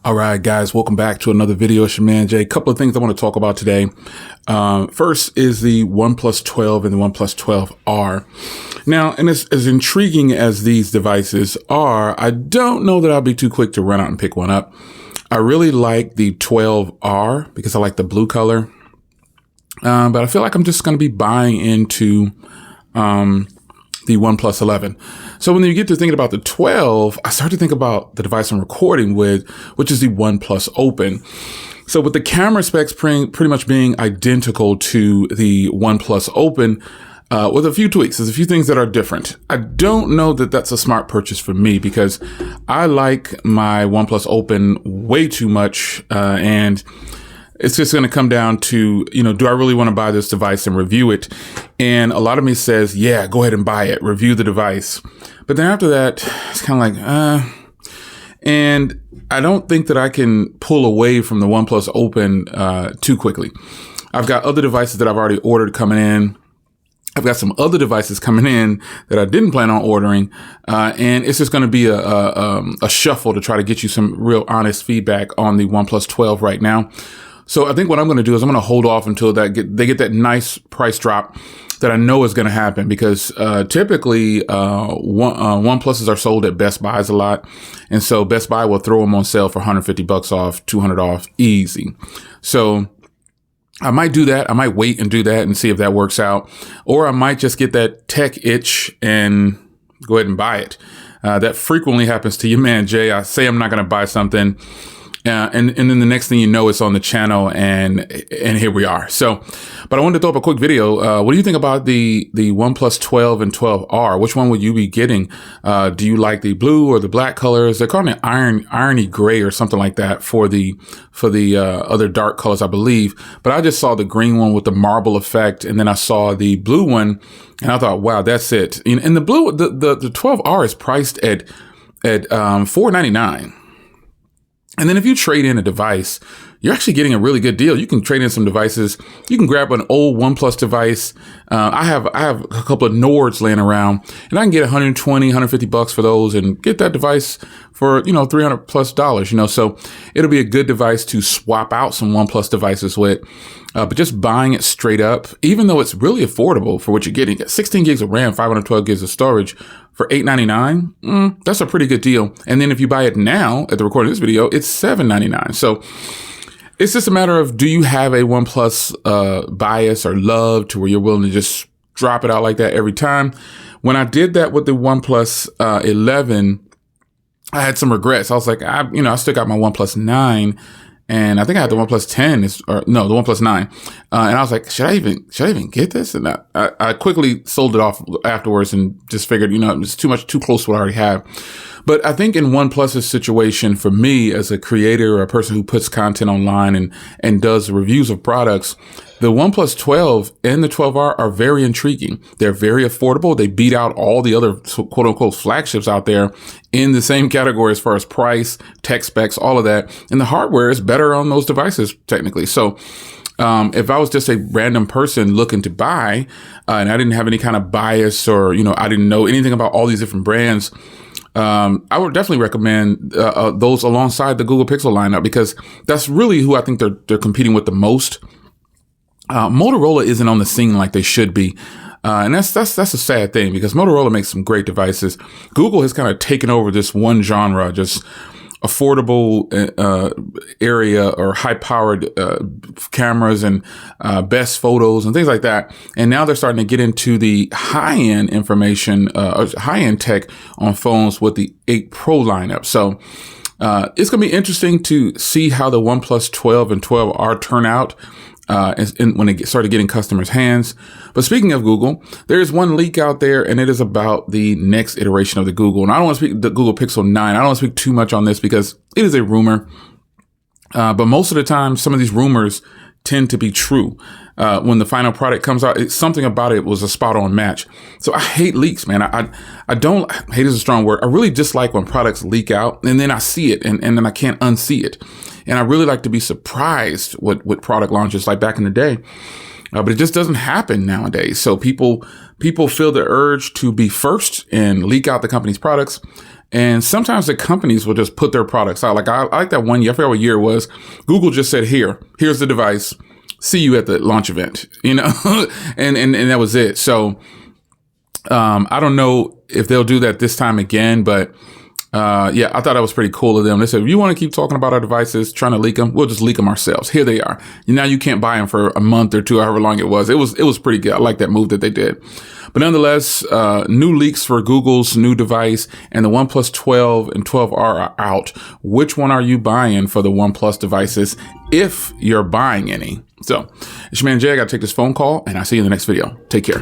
All right, guys, welcome back to another video. It's your man, Jay. A couple of things I want to talk about today. First is the OnePlus 12 and the OnePlus 12R. Now, and as intriguing as these devices are, I don't know that I'll be too quick to run out and pick one up. I really like the 12R because I like the blue color. But I feel like I'm just going to be buying into the OnePlus 11. So when you get to thinking about the 12, I start to think about the device I'm recording with, which is the OnePlus Open. So with the camera specs pretty much being identical to the OnePlus Open, with a few tweaks, there's a few things that are different. I don't know that that's a smart purchase for me because I like my OnePlus Open way too much, and it's just going to come down to, do I really want to buy this device and review it? And a lot of me says, yeah, go ahead and buy it, review the device. But then after that, it's kind of like, and I don't think that I can pull away from the OnePlus Open too quickly. I've got other devices that I've already ordered coming in. I've got some other devices coming in that I didn't plan on ordering. And it's just going to be a shuffle to try to get you some real honest feedback on the OnePlus 12 right now. So I think what I'm going to do is I'm going to hold off until they get that nice price drop that I know is going to happen, because typically OnePluses are sold at Best Buys a lot, and so Best Buy will throw them on sale for $150 off, $200 off, easy. So I might do that. I might wait and do that and see if that works out, or I might just get that tech itch and go ahead and buy it. That frequently happens to you, man, Jay. I say I'm not going to buy something. And then the next thing you know, it's on the channel, and here we are. So, but I wanted to throw up a quick video. What do you think about the OnePlus 12 and 12R? Which one would you be getting? Do you like the blue or the black colors? They're calling it irony gray or something like that for the other dark colors, I believe. But I just saw the green one with the marble effect, and then I saw the blue one, and I thought, wow, that's it. And the blue, the 12R is priced at $499. And then if you trade in a device, you're actually getting a really good deal. You can trade in some devices. You can grab an old OnePlus device. I have a couple of Nords laying around, and I can get $120, $150 for those and get that device for, $300 plus. So it'll be a good device to swap out some OnePlus devices with. But just buying it straight up, even though it's really affordable for what you're getting, 16 gigs of RAM, 512 gigs of storage for $899, that's a pretty good deal. And then if you buy it now at the recording of this video, it's $799. So it's just a matter of, do you have a OnePlus bias or love to where you're willing to just drop it out like that every time? When I did that with the OnePlus 11, I had some regrets. I was like, I still got my OnePlus 9. And I think I had the OnePlus 10, the OnePlus 9. And I was like, should I even get this? And I quickly sold it off afterwards and just figured, it's too close to what I already have. But I think in OnePlus's situation, for me as a creator or a person who puts content online and does reviews of products, the OnePlus 12 and the 12R are very intriguing. They're very affordable. They beat out all the other quote unquote flagships out there in the same category as far as price, tech specs, all of that. And the hardware is better on those devices technically. So if I was just a random person looking to buy, and I didn't have any kind of bias or, I didn't know anything about all these different brands, I would definitely recommend those alongside the Google Pixel lineup, because that's really who I think they're competing with the most. Motorola isn't on the scene like they should be. And that's a sad thing, because Motorola makes some great devices. Google has kind of taken over this one genre, just affordable area or high-powered cameras and best photos and things like that. And now they're starting to get into the high-end information, high-end tech on phones with the 8 Pro lineup. So it's going to be interesting to see how the OnePlus 12 and 12R turn out when it started getting customers' hands. But speaking of Google, there is one leak out there, and it is about the next iteration of the Google. And I don't want to speak the Google Pixel 9. I don't want to speak too much on this because it is a rumor. But most of the time, some of these rumors tend to be true. When the final product comes out, something about it was a spot on match. So I hate leaks, man. I don't, hate is a strong word. I really dislike when products leak out and then I see it and then I can't unsee it. And I really like to be surprised with product launches like back in the day. But it just doesn't happen nowadays. So people feel the urge to be first and leak out the company's products. And sometimes the companies will just put their products out. Like I like that one year, I forgot what year it was. Google just said, here's the device. See you at the launch event, and that was it. So I don't know if they'll do that this time again, but yeah, I thought that was pretty cool of them. They said, if you want to keep talking about our devices, trying to leak them, we'll just leak them ourselves. Here they are. Now you can't buy them for a month or two, however long it was. It was pretty good. I like that move that they did. But nonetheless, new leaks for Google's new device, and the OnePlus 12 and 12R are out. Which one are you buying for the OnePlus devices, if you're buying any? So it's your man Jay. I got to take this phone call, and I'll see you in the next video. Take care.